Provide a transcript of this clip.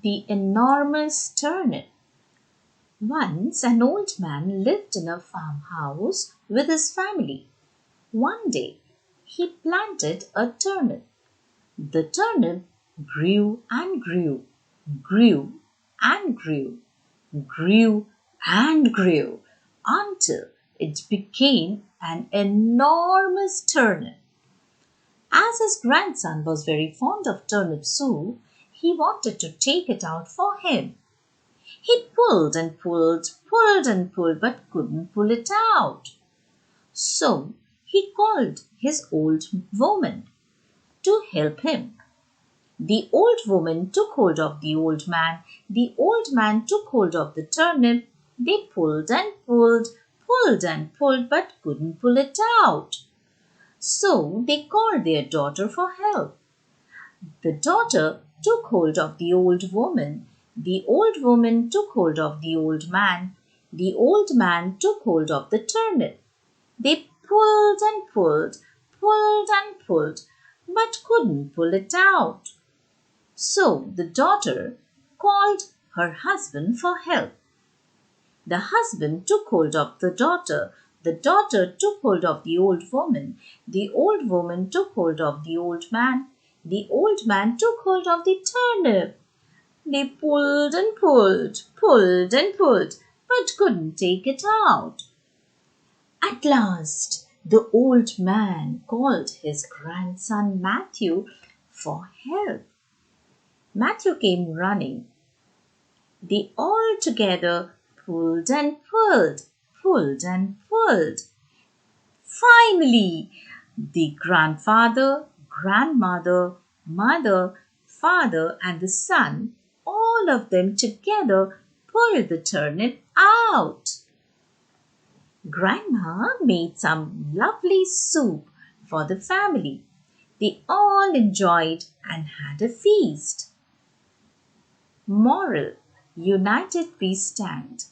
The Enormous Turnip. Once an old man lived in a farmhouse with his family. One day he planted a turnip. The turnip grew and grew, grew and grew, grew and grew until it became an enormous turnip. As his grandson was very fond of turnip soup, he wanted to take it out for him. He pulled and pulled, pulled and pulled, but couldn't pull it out. So he called his old woman to help him. The old woman took hold of the old man. The old man took hold of the turnip. They pulled and pulled, pulled and pulled, but couldn't pull it out. So they called their daughter for help. The daughter took hold of the old woman. The old woman took hold of the old man. The old man took hold of the turnip. They pulled and pulled, pulled and pulled, but couldn't pull it out. So the daughter called her husband for help. The husband took hold of the daughter. The daughter took hold of the old woman. The old woman took hold of the old man. The old man took hold of the turnip. They pulled and pulled, pulled and pulled, but couldn't take it out. At last, the old man called his grandson Matthew for help. Matthew came running. They all together pulled and pulled, pulled and pulled. Finally, the grandfather, grandmother, mother, father, and the son, all of them together pulled the turnip out. Grandma made some lovely soup for the family. They all enjoyed and had a feast. Moral: united we stand.